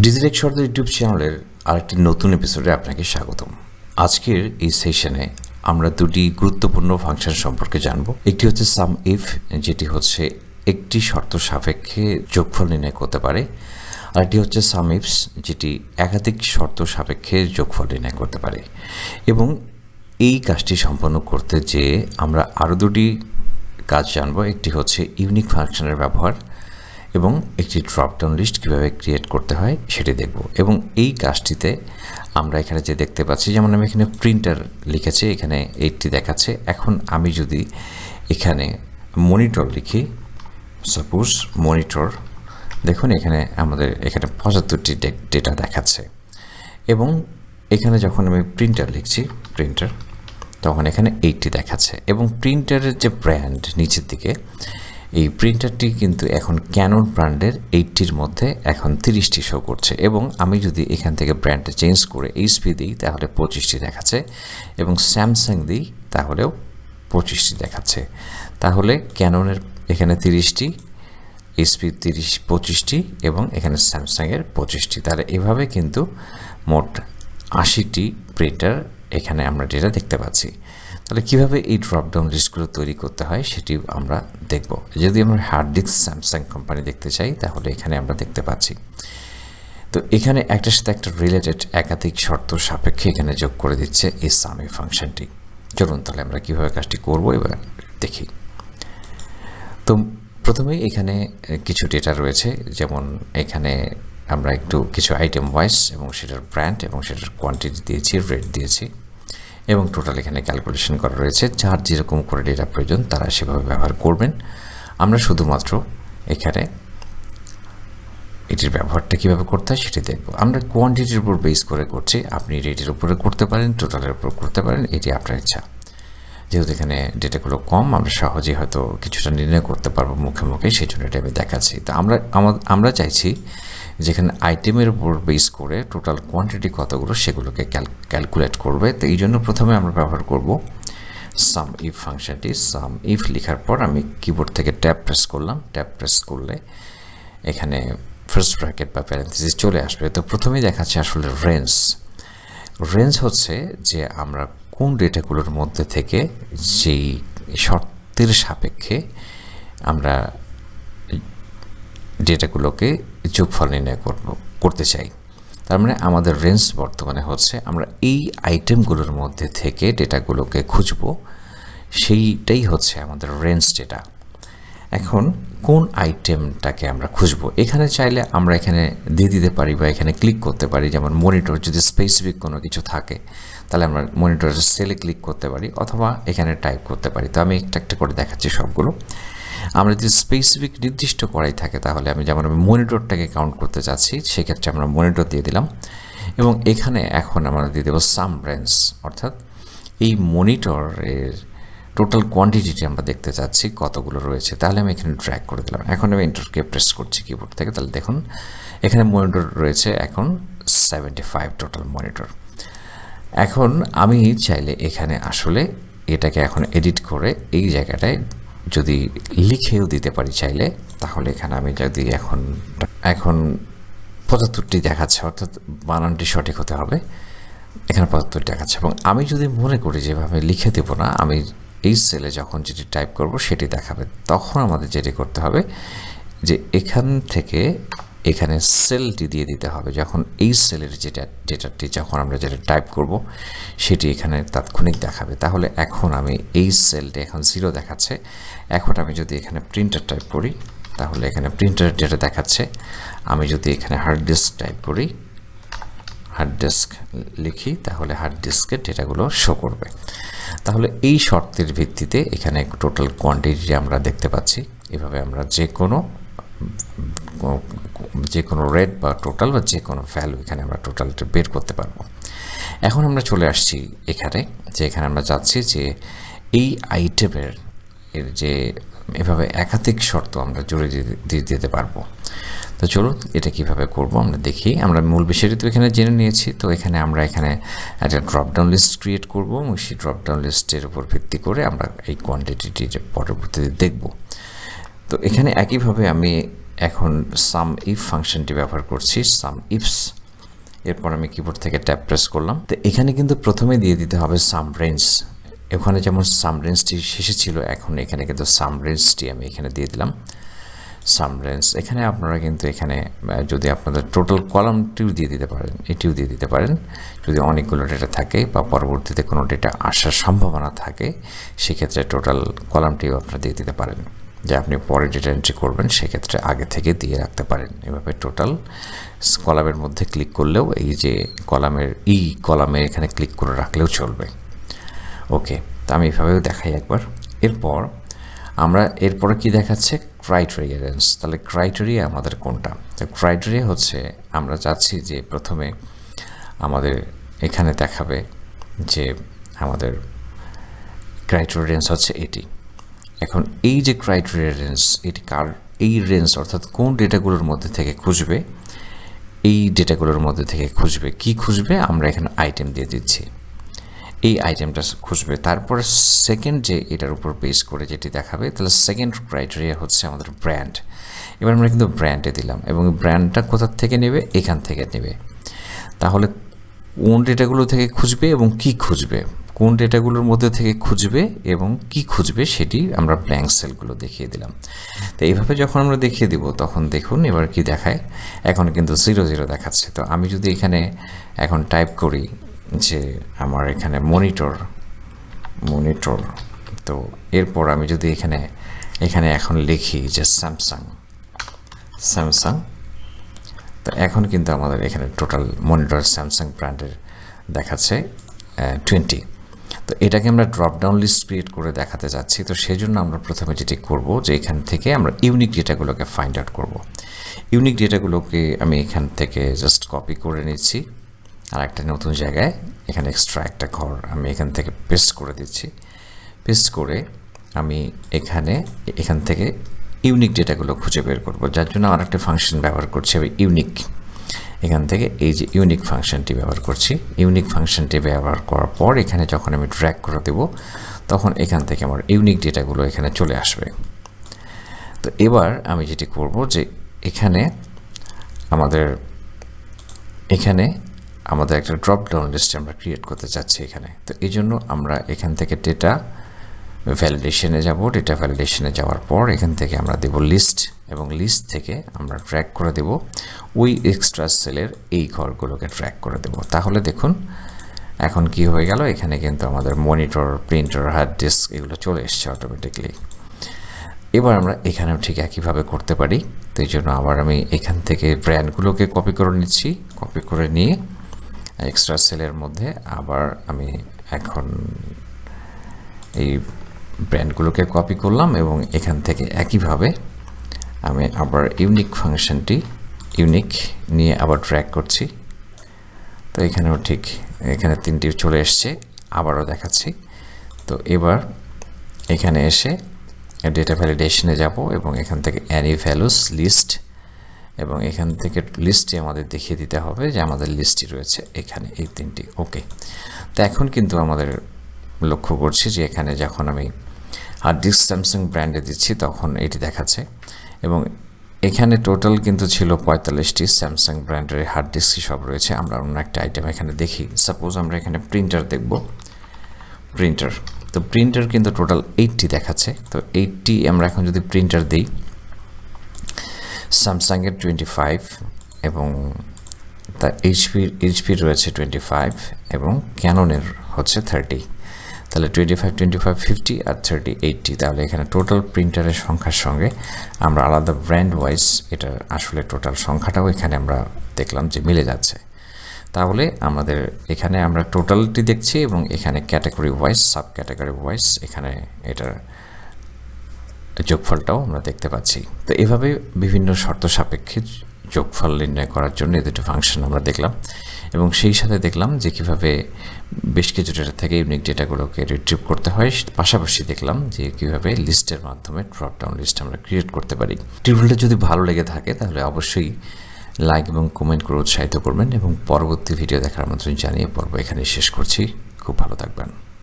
Digital short YouTube চ্যানেলের আরেকটি নতুন এপিসোডে আপনাকে স্বাগতম। আজকের এই সেশনে আমরা দুটি গুরুত্বপূর্ণ ফাংশন সম্পর্কে জানব। একটি হচ্ছে সাম ইফ, যেটি হচ্ছে একটি শর্ত সাপেক্ষে যোগফল নির্ণয় করতে পারে। আরেকটি হচ্ছে সামইফস, যেটি একাধিক শর্ত সাপেক্ষে যোগফল নির্ণয় করতে পারে। এবং এই কাজটি সম্পন্ন করতে যে আমরা আরও দুটি কাজ জানব। একটি হচ্ছে ইউনিক ফাংশনের ব্যবহার এবং একটি ড্রপডাউন লিস্ট কীভাবে ক্রিয়েট করতে হয় সেটি দেখব। এবং এই কাজটিতে আমরা এখানে যে দেখতে পাচ্ছি, যেমন আমি এখানে প্রিন্টার লিখেছি, এখানে 80 দেখাচ্ছে। এখন আমি যদি এখানে মনিটর লিখি, সাপোজ মনিটর, দেখুন এখানে আমাদের এখানে 75টি ডেটা দেখাচ্ছে। এবং এখানে যখন আমি প্রিন্টার লিখছি, প্রিন্টার, তখন এখানে 80 দেখাচ্ছে। এবং প্রিন্টারের যে ব্র্যান্ড নিচের দিকে, এই প্রিন্টারটি কিন্তু এখন ক্যানন ব্র্যান্ডের 80-র মধ্যে এখন 30টি শো করছে। এবং আমি যদি এখান থেকে ব্র্যান্ডটা চেঞ্জ করে এইচপি দিই তাহলে 25টি দেখাচ্ছে, এবং স্যামসাং দিই তাহলেও 25টি দেখাচ্ছে। তাহলে ক্যাননের এখানে 30টি, এইচপি 25টি এবং এখানে স্যামসাংয়ের 25টি। তাহলে এভাবে কিন্তু মোট 80টি প্রিন্টার এখানে আমরা ডেটা দেখতে পাচ্ছি। তাহলে কীভাবে এই ড্রপডাউন লিস্টগুলো তৈরি করতে হয় সেটি আমরা দেখব। যদি আমরা হার্ড ডিস্ক স্যামসাং কোম্পানি দেখতে চাই তাহলে এখানে আমরা দেখতে পাচ্ছি। তো এখানে একটার সাথে একটা রিলেটেড একাধিক শর্ত সাপেক্ষে এখানে যোগ করে দিচ্ছে এই সামি ফাংশনটি। চলুন তাহলে আমরা কীভাবে কাজটি করব এবার দেখি। তো প্রথমেই এখানে কিছু ডেটা রয়েছে, যেমন এখানে আমরা একটু কিছু আইটেম ওয়াইজ এবং সেটার ব্র্যান্ড এবং সেটার কোয়ান্টিটি দিয়েছি, রেট দিয়েছি, এবং টোটাল এখানে ক্যালকুলেশন করা রয়েছে। যার যেরকম করে ডেটা প্রয়োজন তারা সেভাবে ব্যবহার করবেন। আমরা শুধুমাত্র এখানে এটির ব্যবহারটা কীভাবে করতে হয় সেটি দেখব। আমরা কোয়ান্টিটির উপর বেস করে করছি, আপনি রেটের উপরে করতে পারেন, টোটালের উপর করতে পারেন, এটি আপনার ইচ্ছা। যেহেতু এখানে ডেটাগুলো কম, আমরা সহজেই হয়তো কিছুটা নির্ণয় করতে পারবো মুখে মুখে, সেই জন্য এটা আমি দেখাচ্ছি। তো আমরা চাইছি যেখানে আইটেমের উপর বেস করে টোটাল কোয়ান্টিটি কতগুলো সেগুলোকে ক্যালকুলেট করবে। তো এই জন্য প্রথমে আমরা ব্যবহার করব সাম ইফ ফাংশনটি। সাম ইফ লেখার পর আমি কিবোর্ড থেকে ট্যাব প্রেস করলাম। ট্যাব প্রেস করলে এখানে ফার্স্ট ব্র্যাকেট বা প্যারেন্থেসিস চলে আসবে। তো প্রথমেই দেখাচ্ছে আসলে রেঞ্জ হচ্ছে যে আমরা কোন ডেটাগুলোর মধ্যে থেকে যেই শর্তের সাপেক্ষে আমরা ডেটাগুলোকে যোগফল নির্ণয় করতে চাই। তার মানে আমাদের রেঞ্জ বর্তমানে হচ্ছে আমরা এই আইটেমগুলোর মধ্যে থেকে ডেটাগুলোকে খুঁজব, সেইটাই হচ্ছে আমাদের রেঞ্জ ডেটা। এখন কোন আইটেমটাকে আমরা খুঁজব, এখানে চাইলে আমরা এখানে দিয়ে দিতে পারি বা এখানে ক্লিক করতে পারি। যেমন মনিটর, যদি স্পেসিফিক কোনো কিছু থাকে তাহলে আমরা মনিটরের সেলে ক্লিক করতে পারি, অথবা এখানে টাইপ করতে পারি। তো আমি একটা একটা করে দেখাচ্ছি সবগুলো। আমরা যদি স্পেসিফিক নির্দিষ্ট করাই থাকে তাহলে আমি মনিটরটাকে কাউন্ট করতে চাচ্ছি, সেক্ষেত্রে আমরা মনিটর দিয়ে দিলাম। এবং এখানে এখন আমরা দিয়ে দেবো সাম রেঞ্জ, অর্থাৎ এই মনিটরের টোটাল কোয়ান্টিটিটি আমরা দেখতে চাচ্ছি কতগুলো রয়েছে। তাহলে আমি এখানে ড্র্যাগ করে দিলাম। এখন আমি এন্টারকে প্রেস করছি কিবোর্ড থেকে। তাহলে দেখুন এখানে মনিটর রয়েছে এখন 75 টোটাল মনিটর। এখন আমি চাইলে এখানে আসলে এটাকে এখন এডিট করে এই জায়গাটায় যদি লিখেও দিতে পারি চাইলে, তাহলে এখানে আমি যদি এখন 75টি দেখাচ্ছে, অর্থাৎ বানানটি সঠিক হতে হবে। এখানে 75 দেখাচ্ছে। এবং আমি যদি মনে করি যেভাবে লিখে দেব না, আমি এই সেলে যখন যেটি টাইপ করব সেটি দেখাবে, তখন আমাদের যেটি করতে হবে যে এখান থেকে এখানে সেলটি দিয়ে দিতে হবে। যখন এই সেলের ডেটাটি যখন আমরা যেটা টাইপ করব সেটি এখানে তাৎক্ষণিক দেখাবে। তাহলে এখন আমি এই সেলটি এখন 0 দেখাচ্ছে। এখন আমি যদি এখানে প্রিন্টার টাইপ করি তাহলে এখানে প্রিন্টারের ডেটা দেখাচ্ছে। আমি যদি এখানে হার্ড ডিস্ক টাইপ করি, হার্ড ডিস্ক লিখি, তাহলে হার্ড ডিস্কের ডেটাগুলো শো করবে। তাহলে এই শর্তের ভিত্তিতে এখানে টোটাল কোয়ান্টিটি আমরা দেখতে পাচ্ছি। এভাবে আমরা যে কোনো রেট বা টোটাল বা যে কোনো ভ্যালু এখানে আমরা টোটালটা বের করতে পারবো। এখন আমরা চলে আসছি এখানে আমরা চাচ্ছি যে এই আইটেমের যে এভাবে একাধিক শর্ত আমরা জুড়ে দিতে পারবো। তো চলুন এটা কিভাবে করব আমরা দেখি। আমরা মূল বিষয়টি তো এখানে জেনে নিয়েছি। তো এখানে আমরা একটা ড্রপডাউন লিস্ট ক্রিয়েট করব, এবং সেই ড্রপডাউন লিস্টের উপর ভিত্তি করে আমরা এই কোয়ান্টিটিটি পরবর্তীতে দেখব। তো এখানে একইভাবে আমি এখন SUMIF ফাংশনটি ব্যবহার করছি, SUMIFS। এরপর আমি কিবোর্ড থেকে ট্যাব প্রেস করলাম। তো এখানে কিন্তু প্রথমে দিয়ে দিতে হবে সাম রেঞ্জ। ওখানে যেমন সাম রেঞ্জটি শেষে ছিল, এখন এখানে কিন্তু সাম রেঞ্জটি আমি এখানে দিয়ে দিলাম। সাম রেঞ্জ এখানে আপনারা কিন্তু এখানে যদি আপনাদের টোটাল কলামটিও দিয়ে দিতে পারেন, এটিও দিয়ে দিতে পারেন যদি অনেকগুলো ডেটা থাকে বা পরবর্তীতে কোনো ডেটা আসার সম্ভাবনা থাকে, সেক্ষেত্রে টোটাল কলামটিও আপনারা দিয়ে দিতে পারেন। যে আপনি পরে ডেটা এন্ট্রি করবেন সেক্ষেত্রে আগে থেকে দিয়ে রাখতে পারেন। এভাবে টোটাল কলামের মধ্যে ক্লিক করলেও এই যে কলামে এখানে ক্লিক করে রাখলেও চলবে। ওকে, তো আমি এভাবেও দেখাই একবার। এরপরে কি দেখাচ্ছে, ক্রাইটেরিয়া রেঞ্জ। তাহলে ক্রাইটেরিয়া আমাদের কোনটা? তো ক্রাইটেরিয়া হচ্ছে আমরা চাচ্ছি যে প্রথমে আমাদের এখানে দেখাবে যে আমাদের ক্রাইটেরিয়া রেঞ্জ হচ্ছে এটি। এখন এই যে ক্রাইটেরিয়া রেঞ্জ, এটি এই রেঞ্জ অর্থাৎ কোন ডেটাগুলোর মধ্যে থেকে খুঁজবে, এই ডেটাগুলোর মধ্যে থেকে খুঁজবে কি খুঁজবে, আমরা এখানে আইটেম দিয়ে দিচ্ছি, এই আইটেমটা খুঁজবে। তারপরে সেকেন্ড যে এটার উপর বেস করে যেটি দেখাবে, তাহলে সেকেন্ড ক্রাইটেরিয়া হচ্ছে আমাদের ব্র্যান্ড। এবার আমরা কিন্তু ব্র্যান্ডে দিলাম এবং ব্র্যান্ডটা কোথা থেকে নেবে, এখান থেকে নেবে। তাহলে কোন ডেটাগুলো থেকে খুঁজবে এবং কি খুঁজবে, কোন ডেটাগুলোর মধ্যে থেকে খুঁজবে এবং কি খুঁজবে সেটি আমরা ব্ল্যাঙ্ক সেলগুলো দেখিয়ে দিলাম। তো এইভাবে যখন আমরা দেখিয়ে দিব তখন দেখুন এবার কি দেখায়, এখন কিন্তু 0 0 দেখাচ্ছে। তো আমি যদি এখানে এখন টাইপ করি যে আমার এখানে মনিটর, তো এরপর আমি যদি এখানে এখন লিখি যে স্যামসাং, তো এখন কিন্তু আমাদের এখানে টোটাল মনিটর স্যামসাং ব্র্যান্ডের দেখাচ্ছে 20। তো এটাকে আমরা ড্রপ ডাউন লিস্ট ক্রিয়েট করে দেখাতে যাচ্ছি। তো সেই জন্য আমরা প্রথমে যেটি করব যে এখান থেকে আমরা ইউনিক ডেটাগুলোকে ফাইন্ড আউট করব। ইউনিক ডেটাগুলোকে আমি এখান থেকে জাস্ট কপি করে নিচ্ছি আর একটা নতুন জায়গায় এখানে এক্সট্রা একটা ঘর আমি এখান থেকে পেস্ট করে দিচ্ছি। পেস্ট করে আমি এখান থেকে ইউনিক ডেটাগুলো খুঁজে বের করব, যার জন্য আর একটা ফাংশন ব্যবহার করছি আমি ইউনিক। এখান থেকে এই যে ইউনিক ফাংশনটি ব্যবহার করছি। ইউনিক ফাংশনটি ব্যবহার করার পর এখানে যখন আমি ড্র্যাগ করে দেব তখন এখান থেকে আমার ইউনিক ডেটাগুলো এখানে চলে আসবে। তো এবার আমি যেটি করব যে এখানে আমাদের একটা ড্রপ ডাউন লিস্ট আমরা ক্রিয়েট করতে চাচ্ছি এখানে। তো এই জন্য আমরা এখান থেকে ডেটা ভ্যালিডেশনে যাব। ডেটা ভ্যালিডেশনে যাওয়ার পর এখান থেকে আমরা দেব লিস্ট এবং লিস্ট থেকে আমরা ড্র্যাগ করে দেব ওই এক্সট্রা সেলের এই ঘরগুলোকে ড্র্যাগ করে দেব। তাহলে দেখুন এখন কি হয়ে গেল, এখানে কিন্তু আমাদের মনিটর, প্রিন্টার, হার্ড ডিস্ক এগুলো চলে এসছে অটোমেটিকলি। এবার আমরা এখানেও ঠিক একইভাবে করতে পারি। তো এই জন্য আবার আমি এখান থেকে ব্র্যান্ডগুলোকে কপি করে নিচ্ছি। কপি করে নিয়ে এক্সট্রা সেলের মধ্যে আবার আমি এখন এই ব্র্যান্ডগুলোকে কপি করলাম এবং এখান থেকে একইভাবে আমি আবার ইউনিক ফাংশনটি ইউনিক নিয়ে আবার ড্র্যাগ করছি। তো এখানেও ঠিক এখানে 3টি চলে এসছে, আবারও দেখাচ্ছি। তো এবার এখানে এসে ডেটা ভ্যালিডেশনে যাব এবং এখান থেকে অ্যানি ভ্যালুস লিস্ট এবং এখান থেকে লিস্টে আমাদের দেখিয়ে দিতে হবে যে আমাদের লিস্টটি রয়েছে এখানে এই 3টি। ওকে, তো এখন কিন্তু আমাদের লক্ষ্য করছি যে এখানে যখন আমি হার্ড ডিস্ক স্যামসাং ব্র্যান্ডে দিচ্ছি তখন এটি দেখাচ্ছে এবং এখানে টোটাল কিন্তু ছিল 45টি স্যামসাং ব্র্যান্ডের হার্ড ডিস্ক সব রয়েছে। আমরা অন্য একটা আইটেম এখানে দেখি, সাপোজ আমরা এখানে প্রিন্টার দেখব, তো প্রিন্টার কিন্তু টোটাল 80 দেখাচ্ছে। তো 80 আমরা এখন যদি প্রিন্টার দিই, স্যামসাংয়ের 25 এবং তার এইচপি রয়েছে 25 এবং ক্যাননের হচ্ছে 30। তাহলে 25, 50 আর 30, 80। তাহলে এখানে টোটাল প্রিন্টারের সংখ্যার সঙ্গে আমরা আলাদা ব্র্যান্ড ওয়াইজ এটার আসলে টোটাল সংখ্যাটাও এখানে আমরা দেখলাম যে মিলে যাচ্ছে। তাহলে আমাদের এখানে আমরা টোটালটি দেখছি এবং এখানে category wise, sub category wise এখানে এটার যোগফলটাও আমরা দেখতে পাচ্ছি। তো এভাবে বিভিন্ন শর্ত সাপেক্ষে যোগফল নির্ণয় করার জন্য এই দুটো ফাংশন আমরা দেখলাম এবং সেই সাথে দেখলাম যে কীভাবে বেশ কিছু ডেটা থেকে ইউনিক ডেটাগুলোকে রিট্রিভ করতে হয়। পাশাপাশি দেখলাম যে কীভাবে লিস্টের মাধ্যমে ড্রপ ডাউন লিস্ট আমরা ক্রিয়েট করতে পারি। টিউটোরিয়ালটা যদি ভালো লেগে থাকে তাহলে অবশ্যই লাইক এবং কমেন্ট করে উৎসাহিত করবেন এবং পরবর্তী ভিডিও দেখার আমন্ত্রণ জানিয়ে পর্ব এখানে শেষ করছি। খুব ভালো থাকবেন।